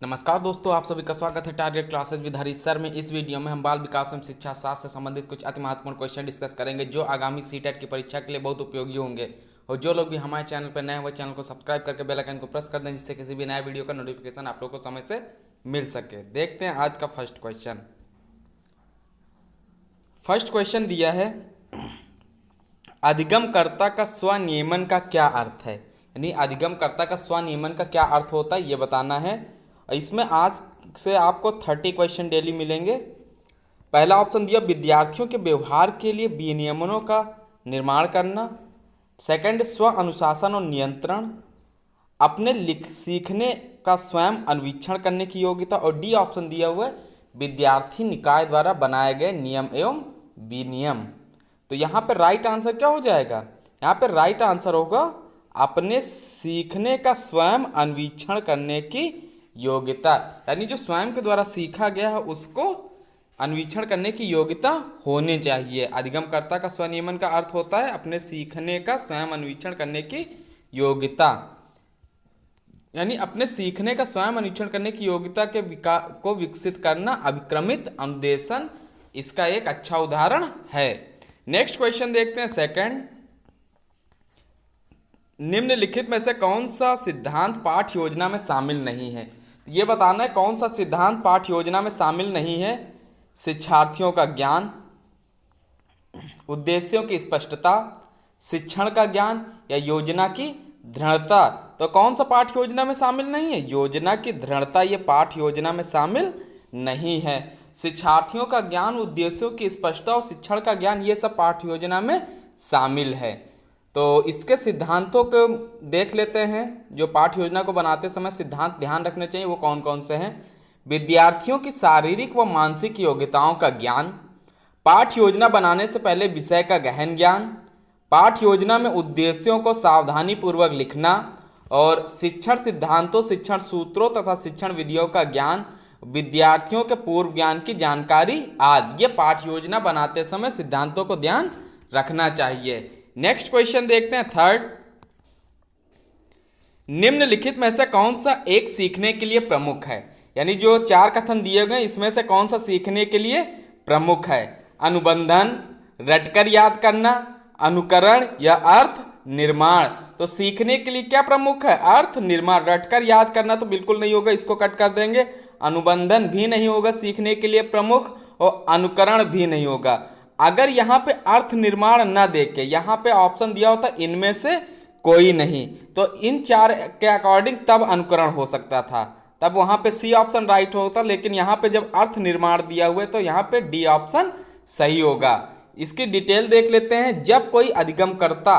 नमस्कार दोस्तों, आप सभी का स्वागत है target classes with Harish sir में। इस वीडियो में हम बाल विकास एवं शिक्षा शास्त्र से संबंधित कुछ अति महत्वपूर्ण क्वेश्चन डिस्कस करेंगे जो आगामी सीटेट की परीक्षा के लिए बहुत उपयोगी होंगे। और जो लोग भी हमारे चैनल पर नए हैं वो चैनल को सब्सक्राइब करके बेल आइकन को प्रेस कर दें, जिससे किसी भी नए वीडियो का नोटिफिकेशन आप लोग को समय से मिल सके। देखते हैं आज का फर्स्ट क्वेश्चन। फर्स्ट क्वेश्चन दिया है, अधिगमकर्ता का स्वनियमन का क्या अर्थ है। यानी अधिगमकर्ता का स्वनियमन का क्या अर्थ होता है ये बताना है। इसमें आज से आपको 30 क्वेश्चन डेली मिलेंगे। पहला ऑप्शन दिया, विद्यार्थियों के व्यवहार के लिए विनियमनों का निर्माण करना। सेकंड, स्व अनुशासन और नियंत्रण। अपने सीखने का स्वयं अन्वीक्षण करने की योग्यता। और डी ऑप्शन दिया हुआ है, विद्यार्थी निकाय द्वारा बनाए गए नियम एवं विनियम। तो यहाँ पे राइट आंसर क्या हो जाएगा? यहाँ पे राइट आंसर होगा अपने सीखने का स्वयं अन्वीक्षण करने की योग्यता। यानी जो स्वयं के द्वारा सीखा गया है उसको अन्वीक्षण करने की योग्यता होनी चाहिए। अधिगमकर्ता का स्वनियमन का अर्थ होता है अपने सीखने का स्वयं अन्वीक्षण करने की योग्यता। यानी अपने सीखने का स्वयं अन्वीक्षण करने की योग्यता के को विकसित करना, अभिक्रमित अनुदेशन इसका एक अच्छा उदाहरण है। नेक्स्ट क्वेश्चन देखते हैं सेकंड। निम्नलिखित में से कौन सा सिद्धांत पाठ योजना में शामिल नहीं है? ये बताना है कौन सा सिद्धांत पाठ योजना में शामिल नहीं है। शिक्षार्थियों का ज्ञान, उद्देश्यों की स्पष्टता, शिक्षण का ज्ञान या योजना की दृढ़ता। तो कौन सा पाठ योजना में शामिल नहीं है? योजना की दृढ़ता ये पाठ योजना में शामिल नहीं है। शिक्षार्थियों का ज्ञान, उद्देश्यों की स्पष्टता और शिक्षण का ज्ञान ये सब पाठ योजना में शामिल है। तो इसके सिद्धांतों को देख लेते हैं। जो पाठ योजना को बनाते समय सिद्धांत ध्यान रखने चाहिए वो कौन कौन से हैं। विद्यार्थियों की शारीरिक व मानसिक योग्यताओं का ज्ञान, पाठ योजना बनाने से पहले विषय का गहन ज्ञान, पाठ योजना में उद्देश्यों को सावधानी पूर्वक लिखना, और शिक्षण सिद्धांतों, शिक्षण सूत्रों तथा शिक्षण विधियों का ज्ञान, विद्यार्थियों के पूर्व ज्ञान की जानकारी आदि। ये पाठ योजना बनाते समय सिद्धांतों को ध्यान रखना चाहिए। नेक्स्ट क्वेश्चन देखते हैं थर्ड। निम्नलिखित में से कौन सा एक सीखने के लिए प्रमुख है? यानी जो चार कथन दिए गए इसमें से कौन सा सीखने के लिए प्रमुख है? अनुबंधन, रटकर याद करना, अनुकरण या अर्थ निर्माण। तो सीखने के लिए क्या प्रमुख है? अर्थ निर्माण। रटकर याद करना तो बिल्कुल नहीं होगा, इसको कट कर देंगे। अनुबंधन भी नहीं होगा सीखने के लिए प्रमुख, और अनुकरण भी नहीं होगा। अगर यहाँ पे अर्थ निर्माण न देके यहाँ पे ऑप्शन दिया होता इनमें से कोई नहीं, तो इन चार के अकॉर्डिंग तब अनुकरण हो सकता था, तब वहाँ पे सी ऑप्शन राइट होता। लेकिन यहाँ पे जब अर्थ निर्माण दिया हुआ है तो यहाँ पे डी ऑप्शन सही होगा। इसकी डिटेल देख लेते हैं। जब कोई अधिगमकर्ता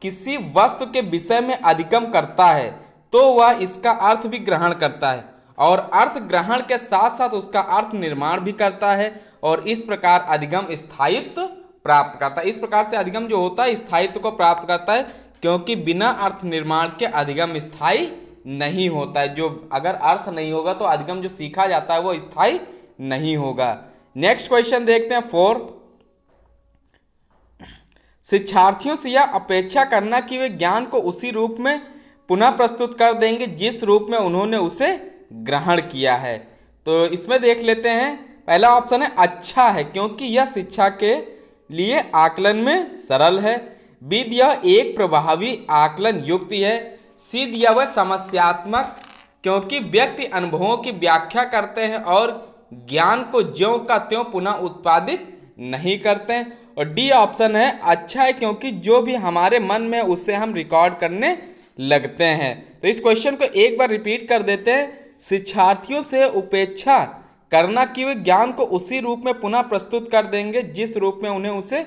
किसी वस्तु के विषय में अधिगम करता है तो वह इसका अर्थ भी ग्रहण करता है, और अर्थ ग्रहण के साथ साथ उसका अर्थ निर्माण भी करता है, और इस प्रकार अधिगम स्थायित्व प्राप्त करता है। इस प्रकार से अधिगम जो होता है स्थायित्व को प्राप्त करता है, क्योंकि बिना अर्थ निर्माण के अधिगम स्थायी नहीं होता है। जो अगर अर्थ नहीं होगा तो अधिगम जो सीखा जाता है वो स्थायी नहीं होगा। नेक्स्ट क्वेश्चन देखते हैं फोर। शिक्षार्थियों से यह अपेक्षा करना कि वे ज्ञान को उसी रूप में पुनः प्रस्तुत कर देंगे जिस रूप में उन्होंने उसे ग्रहण किया है। तो इसमें देख लेते हैं। पहला ऑप्शन है अच्छा है, क्योंकि यह शिक्षा के लिए आकलन में सरल है। बी दिया एक प्रभावी आकलन युक्ति है। सी दिया वह समस्यात्मक, क्योंकि व्यक्ति अनुभवों की व्याख्या करते हैं और ज्ञान को ज्यों का त्यों पुनः उत्पादित नहीं करते हैं। और डी ऑप्शन है अच्छा है, क्योंकि जो भी हमारे मन में उसे हम रिकॉर्ड करने लगते हैं। तो इस क्वेश्चन को एक बार रिपीट कर देते हैं। शिक्षार्थियों से उपेक्षा करना कि वे ज्ञान को उसी रूप में पुनः प्रस्तुत कर देंगे जिस रूप में उन्हें उसे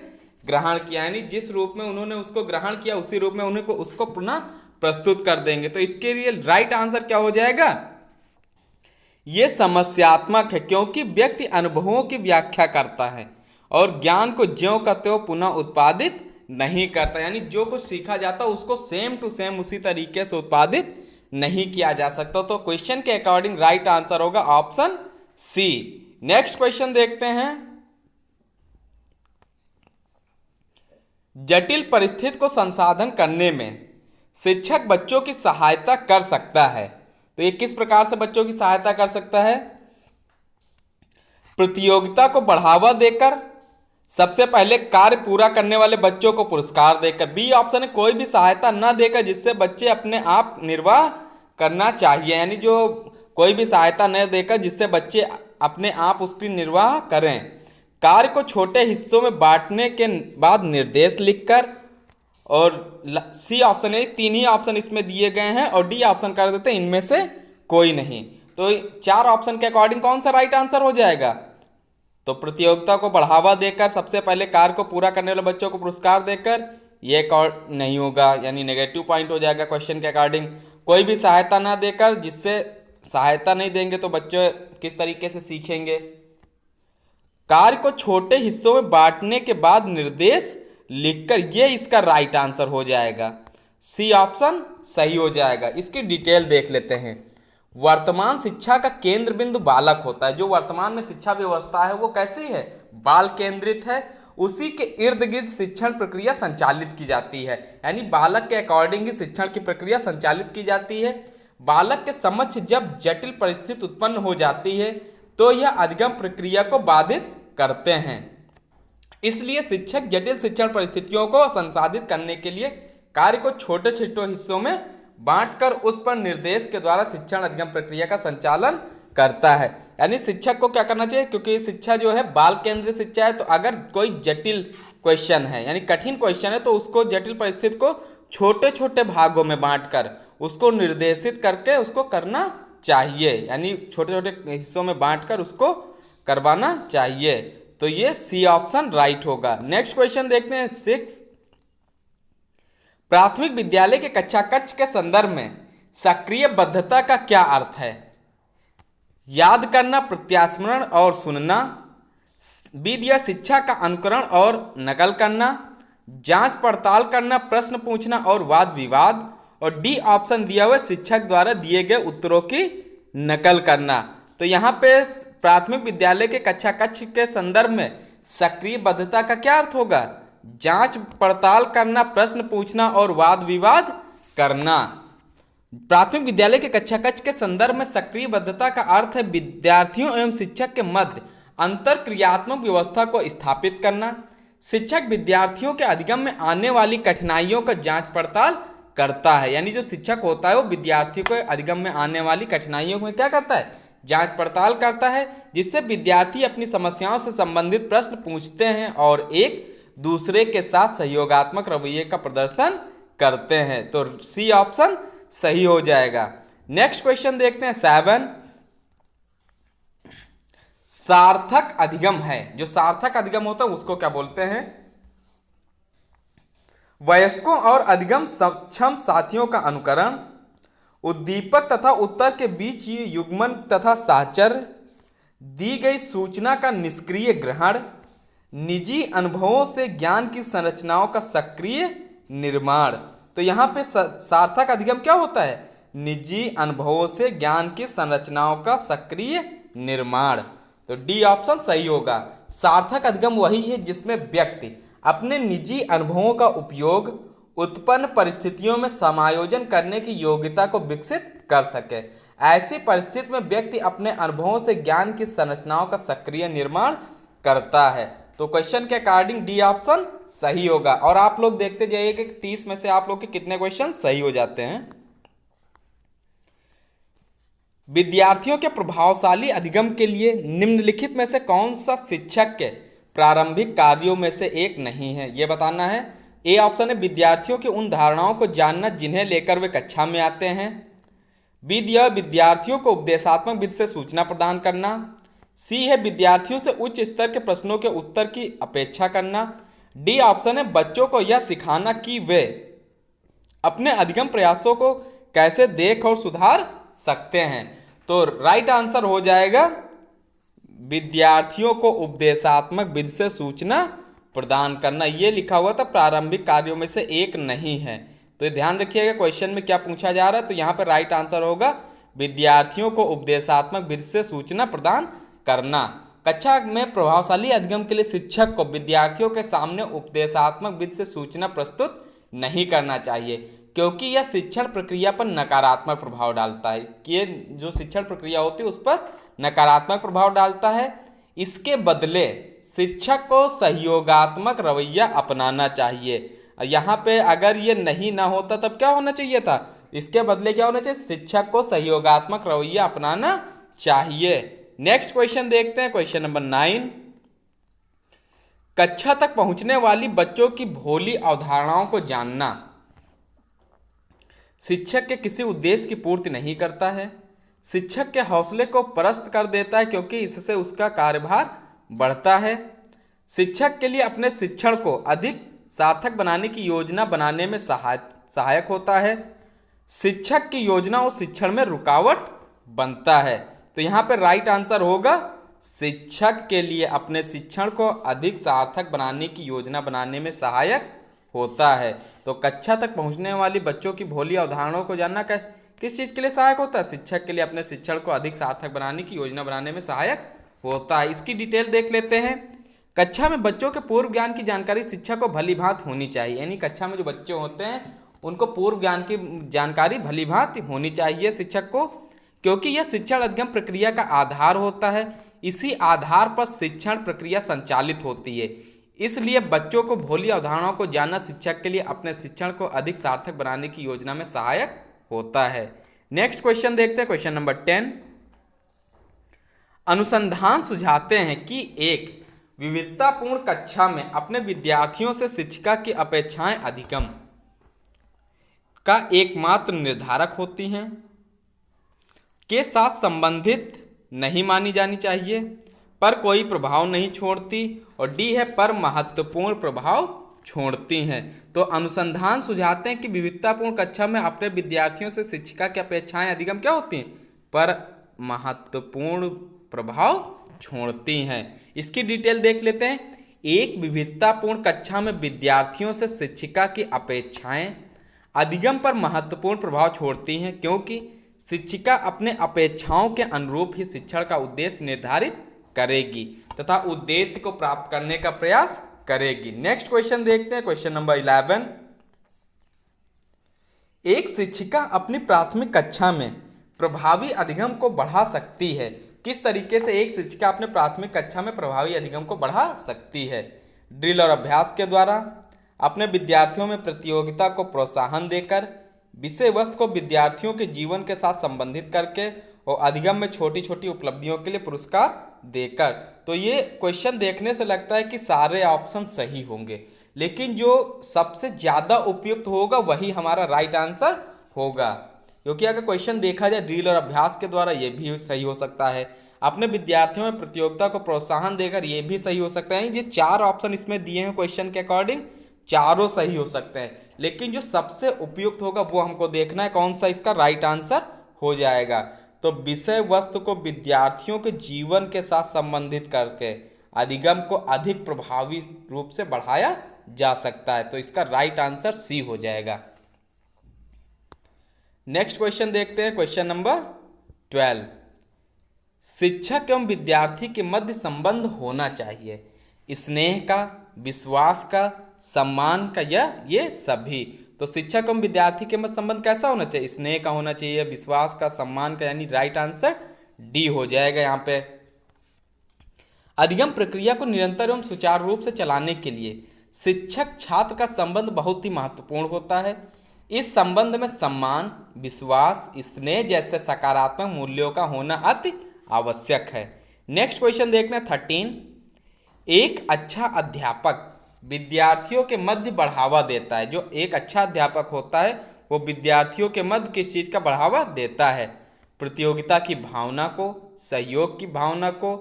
ग्रहण किया। यानी जिस रूप में उन्होंने उसको ग्रहण किया उसी रूप में उन्हें उसको पुनः प्रस्तुत कर देंगे। तो इसके लिए राइट आंसर क्या हो जाएगा? ये समस्यात्मक है, क्योंकि व्यक्ति अनुभवों की व्याख्या करता है और ज्ञान को ज्यों का त्यों पुनः उत्पादित नहीं करता। यानी जो कुछ सीखा जाता है उसको सेम टू सेम उसी तरीके से उत्पादित नहीं किया जा सकता। तो क्वेश्चन के अकॉर्डिंग राइट आंसर होगा ऑप्शन सी। नेक्स्ट क्वेश्चन देखते हैं। जटिल परिस्थिति को संसाधन करने में शिक्षक बच्चों की सहायता कर सकता है। तो ये किस प्रकार से बच्चों की सहायता कर सकता है? प्रतियोगिता को बढ़ावा देकर, सबसे पहले कार्य पूरा करने वाले बच्चों को पुरस्कार देकर। बी ऑप्शन है कोई भी सहायता न देकर जिससे बच्चे अपने आप निर्वाह करना चाहिए, यानी जो कोई भी सहायता न देकर जिससे बच्चे अपने आप उसकी निर्वाह करें। कार्य को छोटे हिस्सों में बांटने के बाद निर्देश लिखकर, और सी ऑप्शन है, तीन ही ऑप्शन इसमें दिए गए हैं, और डी ऑप्शन कर देते हैं इनमें से कोई नहीं। तो चार ऑप्शन के अकॉर्डिंग कौन सा राइट आंसर हो जाएगा? तो प्रतियोगिता को बढ़ावा देकर, सबसे पहले कार्य को पूरा करने वाले बच्चों को पुरस्कार देकर, ये नहीं होगा, यानी नेगेटिव पॉइंट हो जाएगा क्वेश्चन के अकॉर्डिंग। कोई भी सहायता ना देकर, जिससे सहायता नहीं देंगे तो बच्चे किस तरीके से सीखेंगे। कार्य को छोटे हिस्सों में बांटने के बाद निर्देश लिखकर, ये इसका राइट आंसर हो जाएगा। सी ऑप्शन सही हो जाएगा। इसकी डिटेल देख लेते हैं। वर्तमान शिक्षा का केंद्र बिंदु बालक होता है। जो वर्तमान में शिक्षा व्यवस्था है वो कैसी है? बाल केंद्रित है। उसी के इर्द गिर्द शिक्षण प्रक्रिया संचालित की जाती है, यानी बालक के अकॉर्डिंग ही शिक्षण की प्रक्रिया संचालित की जाती है। बालक के समक्ष जब जटिल परिस्थिति उत्पन्न हो जाती है तो यह अधिगम प्रक्रिया को बाधित करते हैं। इसलिए शिक्षक जटिल शिक्षण परिस्थितियों को संसाधित करने के लिए कार्य को छोटे छोटे हिस्सों में बांटकर उस पर निर्देश के द्वारा शिक्षण अधिगम प्रक्रिया का संचालन करता है। यानी शिक्षक को क्या करना चाहिए, क्योंकि शिक्षा जो है बाल केंद्रित शिक्षा है, तो अगर कोई जटिल क्वेश्चन है यानी कठिन क्वेश्चन है तो उसको जटिल परिस्थिति को छोटे छोटे भागों में बांटकर उसको निर्देशित करके उसको करना चाहिए, यानी छोटे छोटे हिस्सों में बांटकर उसको करवाना चाहिए। तो ये सी ऑप्शन राइट होगा। नेक्स्ट क्वेश्चन देखते हैं 6। प्राथमिक विद्यालय के कक्षा कक्ष के संदर्भ में सक्रिय बद्धता का क्या अर्थ है? याद करना, प्रत्यास्मरण और सुनना, विद्या शिक्षा का अनुकरण और नकल करना, जांच पड़ताल करना, प्रश्न पूछना और वाद विवाद, और डी ऑप्शन दिया हुआ शिक्षक द्वारा दिए गए उत्तरों की नकल करना। तो यहाँ पे प्राथमिक विद्यालय के कक्षा कक्ष के संदर्भ में सक्रिय बद्धता का क्या अर्थ होगा? जांच पड़ताल करना, प्रश्न पूछना और वाद विवाद करना। प्राथमिक विद्यालय के कक्षा कक्ष के संदर्भ में सक्रिय बद्धता का अर्थ है विद्यार्थियों एवं शिक्षक के मध्य अंतर क्रियात्मक व्यवस्था को स्थापित करना। शिक्षक विद्यार्थियों के अधिगम में आने वाली कठिनाइयों का जांच पड़ताल करता है, यानी जो शिक्षक होता है वो विद्यार्थियों के अधिगम में आने वाली कठिनाइयों में क्या करता है? जांच पड़ताल करता है, जिससे विद्यार्थी अपनी समस्याओं से संबंधित प्रश्न पूछते हैं और एक दूसरे के साथ सहयोगात्मक रवैये का प्रदर्शन करते हैं। तो सी ऑप्शन सही हो जाएगा। नेक्स्ट क्वेश्चन देखते हैं 7। सार्थक अधिगम है। जो सार्थक अधिगम होता है उसको क्या बोलते हैं? वयस्कों और अधिगम सक्षम साथियों का अनुकरण, उद्दीपक तथा उत्तर के बीच युग्मन तथा साहचर्य, दी गई सूचना का निष्क्रिय ग्रहण, निजी अनुभवों से ज्ञान की संरचनाओं का सक्रिय निर्माण। तो यहाँ पे सार्थक अधिगम क्या होता है? निजी अनुभवों से ज्ञान की संरचनाओं का सक्रिय निर्माण। तो डी ऑप्शन सही होगा। सार्थक अधिगम वही है जिसमें व्यक्ति अपने निजी अनुभवों का उपयोग उत्पन्न परिस्थितियों में समायोजन करने की योग्यता को विकसित कर सके। ऐसी परिस्थिति में व्यक्ति अपने अनुभवों से ज्ञान की संरचनाओं का सक्रिय निर्माण करता है। तो क्वेश्चन के अकॉर्डिंग डी ऑप्शन सही होगा। और आप लोग देखते जाइए कि 30 में से आप लोग के कितने क्वेश्चन सही हो जाते हैं। विद्यार्थियों के प्रभावशाली अधिगम के लिए निम्नलिखित में से कौन सा शिक्षक के प्रारंभिक कार्यों में से एक नहीं है, यह बताना है। ए ऑप्शन है विद्यार्थियों की उन धारणाओं को जानना जिन्हें लेकर वे कक्षा में आते हैं। बी दिया विद्यार्थियों को उपदेशात्मक विधि से सूचना प्रदान करना। सी है विद्यार्थियों से उच्च स्तर के प्रश्नों के उत्तर की अपेक्षा करना। डी ऑप्शन है बच्चों को यह सिखाना कि वे अपने अधिगम प्रयासों को कैसे देख और सुधार सकते हैं। तो राइट आंसर हो जाएगा विद्यार्थियों को उपदेशात्मक विधि से सूचना प्रदान करना। ये लिखा हुआ था प्रारंभिक कार्यों में से एक नहीं है। तो ध्यान रखिएगा क्वेश्चन में क्या पूछा जा रहा है। तो यहाँ पर राइट आंसर होगा विद्यार्थियों को उपदेशात्मक विधि से सूचना प्रदान करना। कक्षा में प्रभावशाली अधिगम के लिए शिक्षक को विद्यार्थियों के सामने उपदेशात्मक विधि से सूचना प्रस्तुत नहीं करना चाहिए, क्योंकि यह शिक्षण प्रक्रिया पर नकारात्मक प्रभाव डालता है, कि ये जो शिक्षण प्रक्रिया होती है उस पर नकारात्मक प्रभाव डालता है। इसके बदले शिक्षक को सहयोगात्मक रवैया अपनाना चाहिए। यहाँ पे अगर ये नहीं ना होता तब क्या होना चाहिए था, इसके बदले क्या होना चाहिए, शिक्षक को सहयोगात्मक रवैया अपनाना चाहिए। नेक्स्ट क्वेश्चन देखते हैं, क्वेश्चन नंबर 9। कक्षा तक पहुंचने वाली बच्चों की भोली अवधारणाओं को जानना शिक्षक के किसी उद्देश्य की पूर्ति नहीं करता है। शिक्षक के हौसले को पस्त कर देता है, क्योंकि इससे उसका कार्यभार बढ़ता है। शिक्षक के लिए अपने शिक्षण को अधिक सार्थक बनाने की योजना बनाने में सहायक होता है। शिक्षक की योजना और शिक्षण में रुकावट बनता है। तो यहाँ पे राइट आंसर होगा, शिक्षक के लिए अपने शिक्षण को अधिक सार्थक बनाने की योजना बनाने में सहायक होता है। तो कक्षा तक पहुंचने वाली बच्चों की भोली अवधारणाओं को जानना किस चीज़ के लिए सहायक होता है, शिक्षक के लिए अपने शिक्षण को अधिक सार्थक बनाने की योजना बनाने में सहायक होता है। इसकी डिटेल देख लेते हैं। कक्षा में बच्चों के पूर्व ज्ञान की जानकारी शिक्षक को भली भांति होनी चाहिए, यानी कक्षा में जो बच्चे होते हैं उनको पूर्व ज्ञान की जानकारी भली भांति होनी चाहिए शिक्षक को, क्योंकि यह शिक्षण अध्ययन प्रक्रिया का आधार होता है। इसी आधार पर शिक्षण प्रक्रिया संचालित होती है। इसलिए बच्चों को भोली अवधारणाओं को जानना शिक्षक के लिए अपने शिक्षण को अधिक सार्थक बनाने की योजना में सहायक होता है। नेक्स्ट क्वेश्चन देखते हैं, क्वेश्चन नंबर 10। अनुसंधान सुझाते हैं कि एक विविधतापूर्ण कक्षा में अपने विद्यार्थियों से शिक्षिका की अपेक्षाएं अधिगम का एकमात्र निर्धारक होती हैं, के साथ संबंधित नहीं मानी जानी चाहिए, पर कोई प्रभाव नहीं छोड़ती, और डी है पर महत्वपूर्ण प्रभाव छोड़ती हैं। तो अनुसंधान सुझाते हैं कि विविधतापूर्ण कक्षा में अपने विद्यार्थियों से शिक्षिका की अपेक्षाएं अधिगम क्या होती हैं, पर महत्वपूर्ण प्रभाव छोड़ती हैं। इसकी डिटेल देख लेते हैं। एक विविधतापूर्ण कक्षा में विद्यार्थियों से शिक्षिका की अपेक्षाएं अधिगम पर महत्वपूर्ण प्रभाव छोड़ती हैं, क्योंकि शिक्षिका अपने अपेक्षाओं के अनुरूप ही शिक्षण का उद्देश्य निर्धारित करेगी तथा उद्देश्य को प्राप्त करने का प्रयास करेगी। नेक्स्ट क्वेश्चन देखते हैं, क्वेश्चन नंबर 11। एक शिक्षिका अपनी प्राथमिक कक्षा में प्रभावी अधिगम को बढ़ा सकती है। किस तरीके से एक शिक्षिका अपने प्राथमिक कक्षा में प्रभावी अधिगम को बढ़ा सकती है? ड्रिल और अभ्यास के द्वारा, अपने विद्यार्थियों में प्रतियोगिता को प्रोत्साहन देकर, विषय वस्तु को विद्यार्थियों के जीवन के साथ संबंधित करके, और अधिगम में छोटी छोटी उपलब्धियों के लिए पुरस्कार देकर। तो ये क्वेश्चन देखने से लगता है कि सारे ऑप्शन सही होंगे, लेकिन जो सबसे ज़्यादा उपयुक्त होगा वही हमारा राइट आंसर होगा, क्योंकि अगर क्वेश्चन देखा जाए ड्रिल और अभ्यास के द्वारा ये भी सही हो सकता है, अपने विद्यार्थियों में प्रतियोगिता को प्रोत्साहन देकर ये भी सही हो सकता है। ये 4 ऑप्शन इसमें दिए हैं क्वेश्चन के अकॉर्डिंग, चारों सही हो सकते हैं, लेकिन जो सबसे उपयुक्त होगा वो हमको देखना है कौन सा इसका राइट आंसर हो जाएगा। तो विषय वस्तु को विद्यार्थियों के जीवन के साथ संबंधित करके अधिगम को अधिक प्रभावी रूप से बढ़ाया जा सकता है। तो इसका राइट आंसर सी हो जाएगा। नेक्स्ट क्वेश्चन देखते हैं, क्वेश्चन नंबर 12। शिक्षक एवं विद्यार्थी के मध्य संबंध होना चाहिए स्नेह का, विश्वास का, सम्मान का, या ये सभी। तो शिक्षक एवं विद्यार्थी के मध्य संबंध कैसा होना चाहिए? स्नेह का होना चाहिए, विश्वास का, सम्मान का, यानी राइट आंसर डी हो जाएगा यहाँ पे। अधिगम प्रक्रिया को निरंतर एवं सुचारू रूप से चलाने के लिए शिक्षक छात्र का संबंध बहुत ही महत्वपूर्ण होता है। इस संबंध में सम्मान, विश्वास, स्नेह जैसे सकारात्मक मूल्यों का होना अति आवश्यक है। नेक्स्ट क्वेश्चन देखना 13। एक अच्छा अध्यापक विद्यार्थियों के मध्य बढ़ावा देता है। जो एक अच्छा अध्यापक होता है वो विद्यार्थियों के मध्य किस चीज़ का बढ़ावा देता है? प्रतियोगिता की भावना को, सहयोग की भावना को,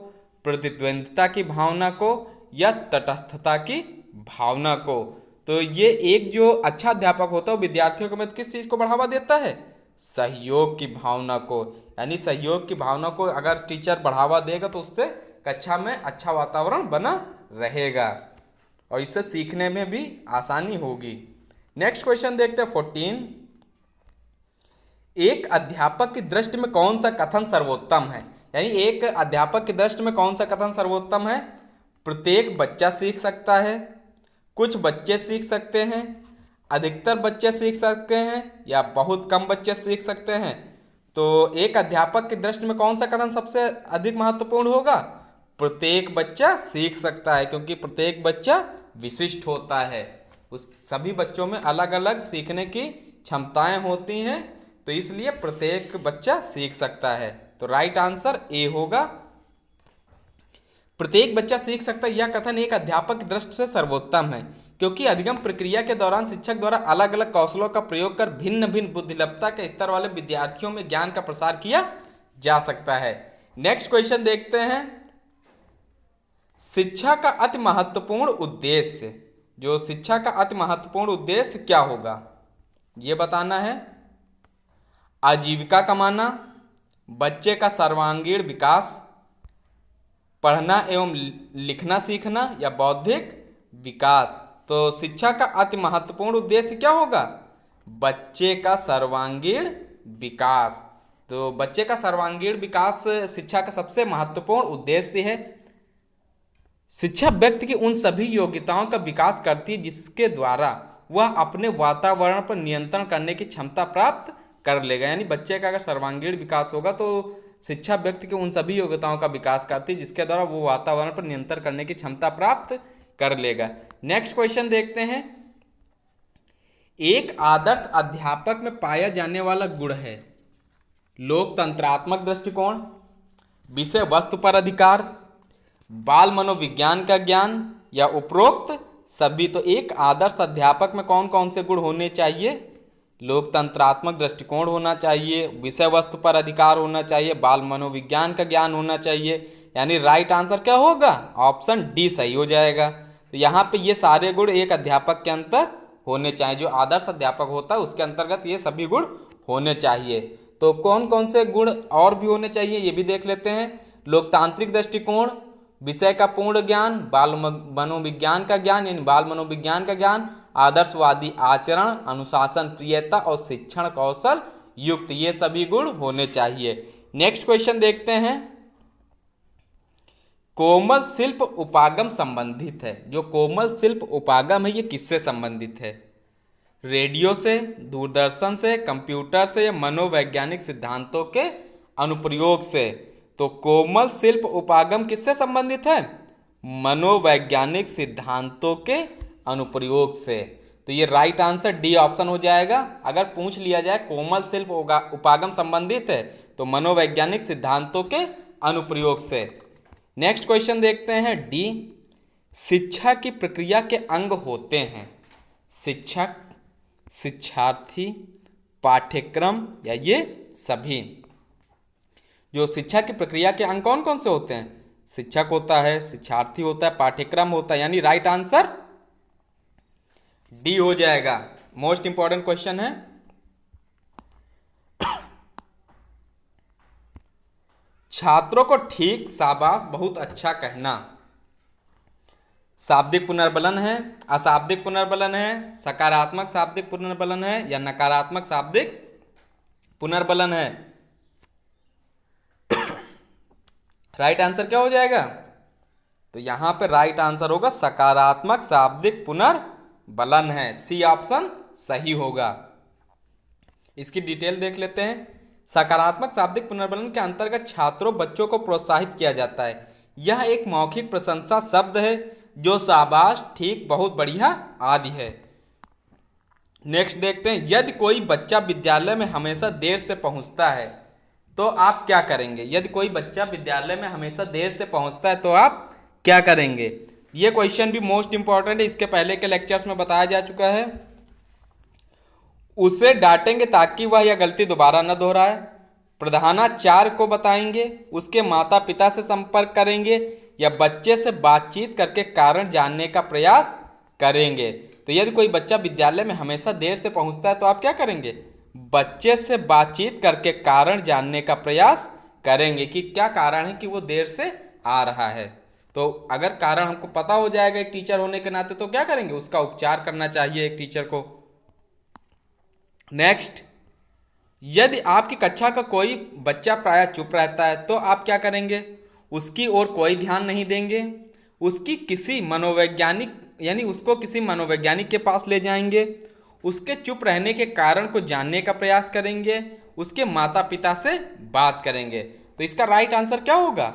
प्रतिद्वंद्विता की भावना को, या तटस्थता की भावना को। तो ये एक जो अच्छा अध्यापक होता है वो विद्यार्थियों के मध्य किस चीज़ को बढ़ावा देता है? सहयोग की भावना को, यानी सहयोग की भावना को अगर टीचर बढ़ावा देगा तो उससे कक्षा में अच्छा वातावरण बना रहेगा और इससे सीखने में भी आसानी होगी। नेक्स्ट क्वेश्चन देखते हैं 14। एक अध्यापक की दृष्टि में कौन सा कथन सर्वोत्तम है? यानी एक अध्यापक की दृष्टि में कौन सा कथन सर्वोत्तम है? प्रत्येक बच्चा सीख सकता है, कुछ बच्चे सीख सकते हैं, अधिकतर बच्चे सीख सकते हैं या बहुत कम बच्चे सीख सकते हैं? तो एक अध्यापक की दृष्टि में कौन सा कथन सबसे अधिक महत्वपूर्ण होगा? प्रत्येक बच्चा सीख सकता है, क्योंकि प्रत्येक बच्चा विशिष्ट होता है। उस सभी बच्चों में अलग अलग सीखने की क्षमताएं होती हैं, तो इसलिए प्रत्येक बच्चा सीख सकता है। तो राइट आंसर ए होगा। प्रत्येक बच्चा सीख सकता है यह कथन एक अध्यापक की दृष्टि से सर्वोत्तम है, क्योंकि अधिगम प्रक्रिया के दौरान शिक्षक द्वारा अलग अलग कौशलों का प्रयोग कर भिन्न भिन्न बुद्धिलब्धता के स्तर वाले विद्यार्थियों में ज्ञान का प्रसार किया जा सकता है। नेक्स्ट क्वेश्चन देखते हैं। शिक्षा का अति महत्वपूर्ण उद्देश्य, जो शिक्षा का अति महत्वपूर्ण उद्देश्य क्या होगा, यह बताना है। आजीविका कमाना, बच्चे का सर्वांगीण विकास, पढ़ना एवं लिखना सीखना, या बौद्धिक विकास। तो शिक्षा का अति महत्वपूर्ण उद्देश्य क्या होगा? बच्चे का सर्वांगीण विकास। तो बच्चे का सर्वांगीण विकास शिक्षा का सबसे महत्वपूर्ण उद्देश्य है। शिक्षा व्यक्ति की उन सभी योग्यताओं का विकास करती है जिसके द्वारा वह अपने वातावरण पर नियंत्रण करने की क्षमता प्राप्त कर लेगा। यानी बच्चे का अगर सर्वांगीण विकास होगा तो शिक्षा व्यक्ति की उन सभी योग्यताओं का विकास करती है जिसके द्वारा वो वातावरण पर नियंत्रण करने की क्षमता प्राप्त कर लेगा। नेक्स्ट क्वेश्चन देखते हैं। एक आदर्श अध्यापक में पाया जाने वाला गुण है लोकतंत्रात्मक दृष्टिकोण, विषय वस्तु पर अधिकार, बाल मनोविज्ञान का ज्ञान, या उपरोक्त सभी। तो एक आदर्श अध्यापक में कौन कौन से गुण होने चाहिए? लोकतंत्रात्मक दृष्टिकोण होना चाहिए, विषय वस्तु पर अधिकार होना चाहिए, बाल मनोविज्ञान का ज्ञान होना चाहिए। यानी राइट आंसर क्या होगा? ऑप्शन डी सही हो जाएगा। तो यहाँ पे ये सारे गुण एक अध्यापक के अंतर होने चाहिए। जो आदर्श अध्यापक होता है उसके अंतर्गत ये सभी गुण होने चाहिए। तो कौन कौन से गुण और भी होने चाहिए ये भी देख लेते हैं। लोकतांत्रिक दृष्टिकोण, विषय का पूर्ण ज्ञान, बाल मनोविज्ञान का ज्ञान यानी बाल मनोविज्ञान का ज्ञान, आदर्शवादी आचरण, अनुशासन प्रियता और शिक्षण कौशल युक्त, ये सभी गुण होने चाहिए। नेक्स्ट क्वेश्चन देखते हैं। कोमल शिल्प उपागम संबंधित है। जो कोमल शिल्प उपागम है ये किससे संबंधित है? रेडियो से, दूरदर्शन से, कंप्यूटर से, या मनोवैज्ञानिक सिद्धांतों के अनुप्रयोग से? तो कोमल शिल्प उपागम किससे संबंधित है? मनोवैज्ञानिक सिद्धांतों के अनुप्रयोग से। तो ये राइट आंसर डी ऑप्शन हो जाएगा। अगर पूछ लिया जाए कोमल शिल्प उपागम संबंधित है तो मनोवैज्ञानिक सिद्धांतों के अनुप्रयोग से। नेक्स्ट क्वेश्चन देखते हैं डी। शिक्षा की प्रक्रिया के अंग होते हैं शिक्षक, शिक्षार्थी, पाठ्यक्रम, या ये सभी। जो शिक्षा की प्रक्रिया के अंग कौन कौन से होते हैं? शिक्षक होता है, शिक्षार्थी होता है, पाठ्यक्रम होता है। यानी राइट आंसर डी हो जाएगा। मोस्ट इंपॉर्टेंट क्वेश्चन है। छात्रों को ठीक, शाबाश, बहुत अच्छा कहना शाब्दिक पुनर्बलन है, अशाब्दिक पुनर्बलन है, सकारात्मक शाब्दिक पुनर्बलन है, या नकारात्मक शाब्दिक पुनर्बलन है? राइट आंसर क्या हो जाएगा? तो यहां पे राइट आंसर होगा सकारात्मक शाब्दिक पुनर्बलन है। सी ऑप्शन सही होगा। इसकी डिटेल देख लेते हैं। सकारात्मक शाब्दिक पुनर्बलन के अंतर्गत छात्रों बच्चों को प्रोत्साहित किया जाता है। यह एक मौखिक प्रशंसा शब्द है जो शाबाश, ठीक, बहुत बढ़िया आदि है। नेक्स्ट देखते हैं। यदि कोई बच्चा विद्यालय में हमेशा देर से पहुंचता है तो आप क्या करेंगे? यदि कोई बच्चा विद्यालय में हमेशा देर से पहुंचता है तो आप क्या करेंगे? ये क्वेश्चन भी मोस्ट इंपॉर्टेंट है, इसके पहले के लेक्चर्स में बताया जा चुका है। उसे डांटेंगे ताकि वह यह गलती दोबारा न दोहराए, प्रधानाचार्य को बताएंगे, उसके माता पिता से संपर्क करेंगे, या बच्चे से बातचीत करके कारण जानने का प्रयास करेंगे। तो यदि कोई बच्चा विद्यालय में हमेशा देर से पहुंचता है तो आप क्या करेंगे? बच्चे से बातचीत करके कारण जानने का प्रयास करेंगे कि क्या कारण है कि वो देर से आ रहा है। तो अगर कारण हमको पता हो जाएगा एक टीचर होने के नाते तो क्या करेंगे? उसका उपचार करना चाहिए एक टीचर को। नेक्स्ट, यदि आपकी कक्षा का कोई बच्चा प्रायः चुप रहता है तो आप क्या करेंगे? उसकी ओर कोई ध्यान नहीं देंगे, उसको किसी मनोवैज्ञानिक के पास ले जाएंगे, उसके चुप रहने के कारण को जानने का प्रयास करेंगे, उसके माता पिता से बात करेंगे। तो इसका राइट आंसर क्या होगा?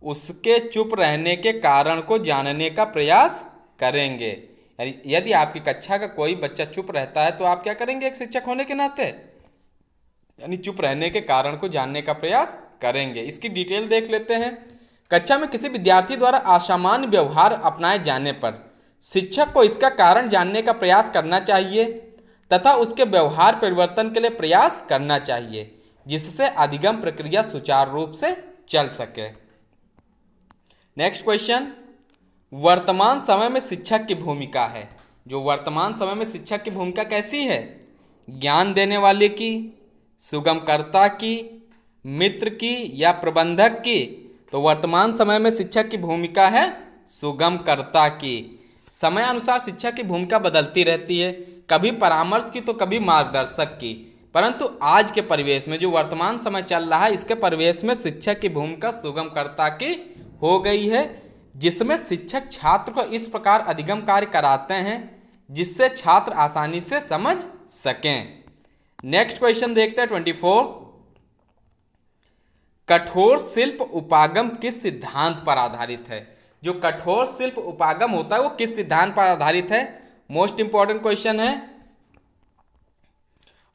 उसके चुप रहने के कारण को जानने का प्रयास करेंगे। यदि आपकी कक्षा का कोई बच्चा चुप रहता है तो आप क्या करेंगे एक शिक्षक होने के नाते? यानी चुप रहने के कारण को जानने का प्रयास करेंगे। इसकी डिटेल देख लेते हैं। कक्षा में किसी विद्यार्थी द्वारा असामान्य व्यवहार अपनाए जाने पर शिक्षक को इसका कारण जानने का प्रयास करना चाहिए तथा उसके व्यवहार परिवर्तन के लिए प्रयास करना चाहिए, जिससे अधिगम प्रक्रिया सुचारू रूप से चल सके। नेक्स्ट क्वेश्चन, वर्तमान समय में शिक्षक की भूमिका है। जो वर्तमान समय में शिक्षक की भूमिका कैसी है? ज्ञान देने वाले की, सुगमकर्ता की, मित्र की या प्रबंधक की? तो वर्तमान समय में शिक्षक की भूमिका है सुगमकर्ता की। समय अनुसार शिक्षक की भूमिका बदलती रहती है, कभी परामर्श की तो कभी मार्गदर्शक की, परंतु आज के परिवेश में जो वर्तमान समय चल रहा है इसके परिवेश में शिक्षक की भूमिका सुगमकर्ता की हो गई है, जिसमें शिक्षक छात्र को इस प्रकार अधिगम कार्य कराते हैं जिससे छात्र आसानी से समझ सकें। नेक्स्ट क्वेश्चन देखते हैं 24। कठोर शिल्प उपागम किस सिद्धांत पर आधारित है? जो कठोर शिल्प उपागम होता है वो किस सिद्धांत पर आधारित है? मोस्ट इंपॉर्टेंट क्वेश्चन है।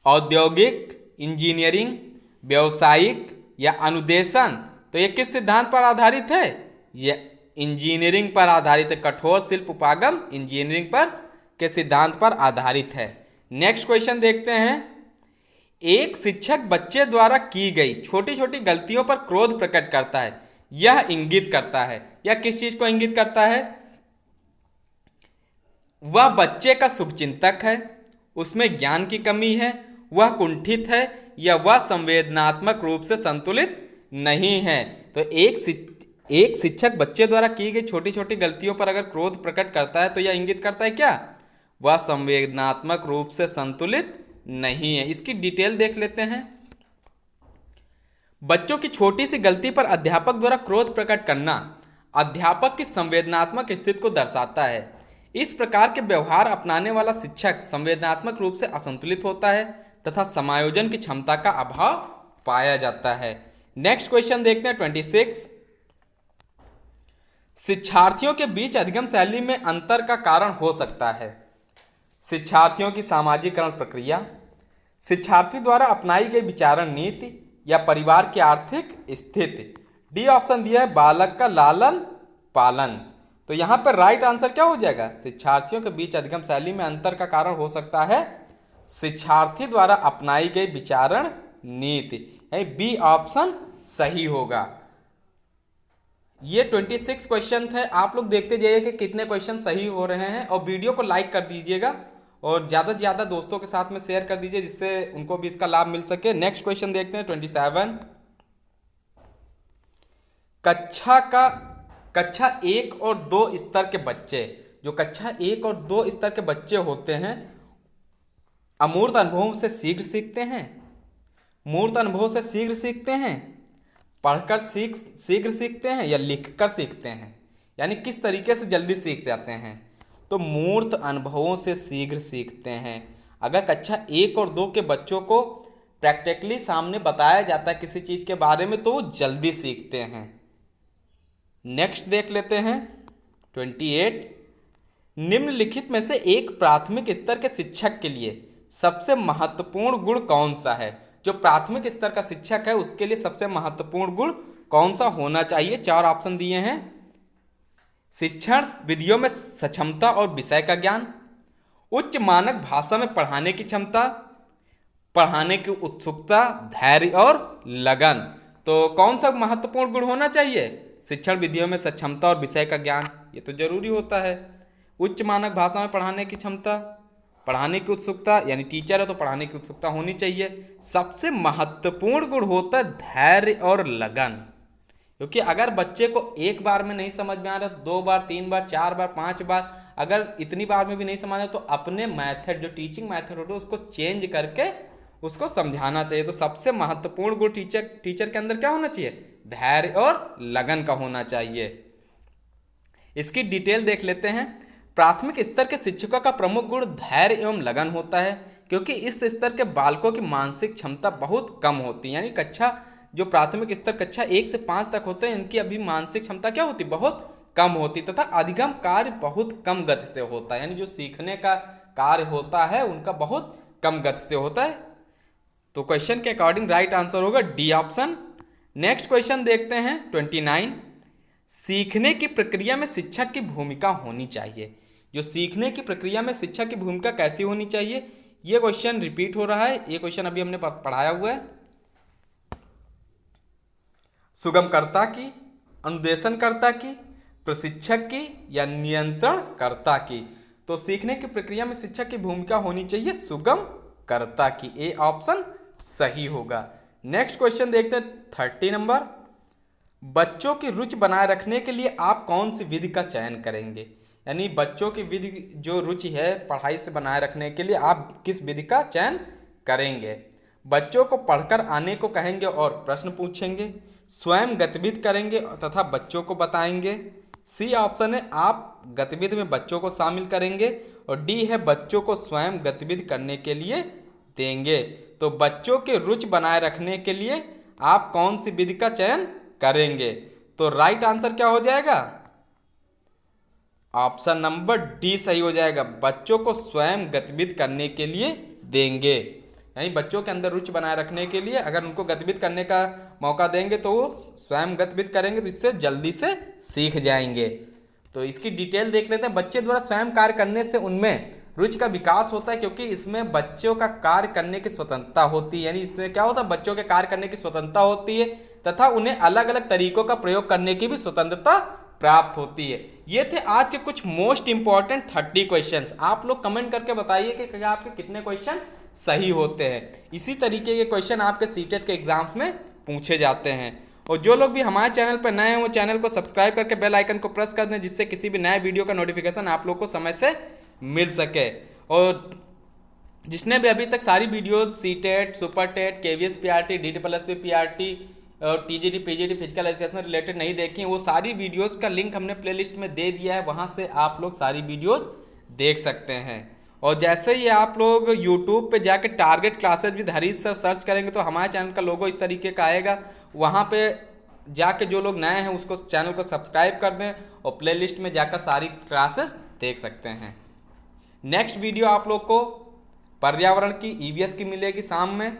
औद्योगिक, इंजीनियरिंग, व्यावसायिक या अनुदेशन? तो ये किस सिद्धांत पर आधारित है? ये इंजीनियरिंग पर आधारित है। कठोर शिल्प उपागम इंजीनियरिंग पर के सिद्धांत पर आधारित है। नेक्स्ट क्वेश्चन देखते हैं। एक शिक्षक बच्चे द्वारा की गई छोटी छोटी गलतियों पर क्रोध प्रकट करता है, यह इंगित करता है, यह किस चीज को इंगित करता है? वह बच्चे का शुभचिंतक है, उसमें ज्ञान की कमी है, वह कुंठित है या वह संवेदनात्मक रूप से संतुलित नहीं है। तो एक शिक्षक बच्चे द्वारा की गई छोटी छोटी गलतियों पर अगर क्रोध प्रकट करता है तो यह इंगित करता है क्या? वह संवेदनात्मक रूप से संतुलित नहीं है। इसकी डिटेल देख लेते हैं। बच्चों की छोटी सी गलती पर अध्यापक द्वारा क्रोध प्रकट करना अध्यापक की संवेदनात्मक स्थिति को दर्शाता है। इस प्रकार के व्यवहार अपनाने वाला शिक्षक संवेदनात्मक रूप से असंतुलित होता है तथा समायोजन की क्षमता का अभाव पाया जाता है। नेक्स्ट क्वेश्चन देखते हैं 26। शिक्षार्थियों के बीच अधिगम शैली में अंतर का कारण हो सकता है। शिक्षार्थियों की सामाजिकरण प्रक्रिया, शिक्षार्थी द्वारा अपनाई गई विचारण नीति या परिवार की आर्थिक स्थिति। डी ऑप्शन दिया है बालक का लालन पालन। तो यहाँ पर राइट आंसर क्या हो जाएगा? शिक्षार्थियों के बीच अधिगम शैली में अंतर का कारण हो सकता है शिक्षार्थी द्वारा अपनाई गई विचारण नीति, यानी बी ऑप्शन सही होगा। ये 26 क्वेश्चन थे। आप लोग देखते जाइए कि कितने क्वेश्चन सही हो रहे हैं और वीडियो को लाइक कर दीजिएगा और ज़्यादा से ज़्यादा दोस्तों के साथ में शेयर कर दीजिए जिससे उनको भी इसका लाभ मिल सके। नेक्स्ट क्वेश्चन देखते हैं 27। कक्षा 1 और 2 स्तर के बच्चे, जो कक्षा 1 और 2 स्तर के बच्चे होते हैं, अमूर्त अनुभवों से शीघ्र सीखते हैं, मूर्त अनुभवों से शीघ्र सीखते हैं, पढ़कर शीघ्र सीखते हैं या लिखकर सीखते हैं, यानी किस तरीके से जल्दी सीख जाते हैं? तो मूर्त अनुभवों से शीघ्र सीखते हैं। अगर कक्षा 1 और 2 के बच्चों को प्रैक्टिकली सामने बताया जाता है किसी चीज़ के बारे में तो वो जल्दी सीखते हैं। नेक्स्ट देख लेते हैं 28। निम्नलिखित में से एक प्राथमिक स्तर के शिक्षक के लिए सबसे महत्वपूर्ण गुण कौन सा है? जो प्राथमिक स्तर का शिक्षक है उसके लिए सबसे महत्वपूर्ण गुण कौन सा होना चाहिए? 4 ऑप्शन दिए हैं। शिक्षण विधियों में सक्षमता और विषय का ज्ञान, उच्च मानक भाषा में पढ़ाने की क्षमता, पढ़ाने की उत्सुकता, धैर्य और लगन। तो कौन सा महत्वपूर्ण गुण होना चाहिए? शिक्षण विधियों में सक्षमता और विषय का ज्ञान, ये तो जरूरी होता है। उच्च मानक भाषा में पढ़ाने की क्षमता, पढ़ाने की उत्सुकता, यानी टीचर है तो पढ़ाने की उत्सुकता होनी चाहिए। सबसे महत्वपूर्ण गुण होता है धैर्य और लगन, क्योंकि अगर बच्चे को एक बार में नहीं समझ में आ रहा, 2 बार, 3 बार, 4 बार, 5 बार, अगर इतनी बार में भी नहीं समझ आ तो अपने मेथड, जो टीचिंग मेथड होता है उसको चेंज करके उसको समझाना चाहिए। तो सबसे महत्वपूर्ण गुण टीचर के अंदर क्या होना चाहिए? धैर्य और लगन का होना चाहिए। इसकी डिटेल देख लेते हैं। प्राथमिक स्तर के शिक्षकों का प्रमुख गुण धैर्य एवं लगन होता है, क्योंकि इस स्तर के बालकों की मानसिक क्षमता बहुत कम होती है। यानी कक्षा जो प्राथमिक स्तर कक्षा 1 से 5 तक होते हैं, इनकी अभी मानसिक क्षमता क्या होती, बहुत कम होती, तथा अधिगम कार्य बहुत कम गति से होता है। यानी जो सीखने का कार्य होता है उनका बहुत कम गति से होता है। तो क्वेश्चन के अकॉर्डिंग राइट आंसर होगा डी ऑप्शन। नेक्स्ट क्वेश्चन देखते हैं 29। सीखने की प्रक्रिया में शिक्षक की भूमिका होनी चाहिए। जो सीखने की प्रक्रिया में शिक्षक की भूमिका कैसी होनी चाहिए, ये क्वेश्चन रिपीट हो रहा है। ये क्वेश्चन अभी हमने पढ़ाया हुआ है। सुगमकर्ता की, अनुदेशनकर्ता की, प्रशिक्षक की या नियंत्रणकर्ता की। तो सीखने की प्रक्रिया में शिक्षक की भूमिका होनी चाहिए सुगमकर्ता की। ए ऑप्शन सही होगा। नेक्स्ट क्वेश्चन देखते हैं 30 नंबर। बच्चों की रुचि बनाए रखने के लिए आप कौन सी विधि का चयन करेंगे। यानी बच्चों की विधि जो रुचि है पढ़ाई से बनाए रखने के लिए आप किस विधि का चयन करेंगे। बच्चों को पढ़कर आने को कहेंगे और प्रश्न पूछेंगे, स्वयं गतिविधि करेंगे तथा बच्चों को बताएंगे। सी ऑप्शन है आप गतिविधि में बच्चों को शामिल करेंगे, और डी है बच्चों को स्वयं गतिविधि करने के लिए देंगे। तो बच्चों की रुचि बनाए रखने के लिए आप कौन सी विधि का चयन करेंगे। तो राइट आंसर क्या हो जाएगा, ऑप्शन नंबर डी सही हो जाएगा। बच्चों को स्वयं गतिविधि करने के लिए देंगे। यानी बच्चों के अंदर रुचि बनाए रखने के लिए अगर उनको गतिविधि करने का मौका देंगे तो वो स्वयं गतिविधि करेंगे, तो इससे जल्दी से सीख जाएंगे। तो इसकी डिटेल देख लेते हैं। बच्चे द्वारा स्वयं कार्य करने से उनमें रुचि का विकास होता है, क्योंकि इसमें बच्चों का कार्य करने की स्वतंत्रता होती है। यानी इसमें क्या होता है, बच्चों के कार्य करने की स्वतंत्रता होती है तथा उन्हें अलग अलग तरीकों का प्रयोग करने की भी स्वतंत्रता प्राप्त होती है। ये थे आज के कुछ मोस्ट इंपॉर्टेंट 30 क्वेश्चंस। आप लोग कमेंट करके बताइए कि क्या आपके कितने क्वेश्चन सही होते हैं। इसी तरीके के क्वेश्चन आपके सीटेट के एग्जाम्स में पूछे जाते हैं। और जो लोग भी हमारे चैनल पर नए हैं वो चैनल को सब्सक्राइब करके बेल आइकन को प्रेस कर दें, जिससे किसी भी नए वीडियो का नोटिफिकेशन आप लोग को समय से मिल सके। और जिसने भी अभी तक सारी videos CTET, super TET, KVS PRT, DSSP PRT और TGT PGT physical education related नहीं देखी, वो सारी वीडियोस का लिंक हमने प्लेलिस्ट में दे दिया है, वहाँ से आप लोग सारी वीडियोस देख सकते हैं। और जैसे ही आप लोग यूट्यूब पे जाके target classes with Harish sir search करेंगे तो हमारे चैनल का लोगो इस तरीके का आएगा। वहाँ पे जाके जो लोग नए हैं उसको चैनल को सब्सक्राइब कर दें और प्लेलिस्ट में जाकर सारी क्लासेस देख सकते हैं। नेक्स्ट वीडियो आप लोग को पर्यावरण की EVS की मिलेगी शाम में।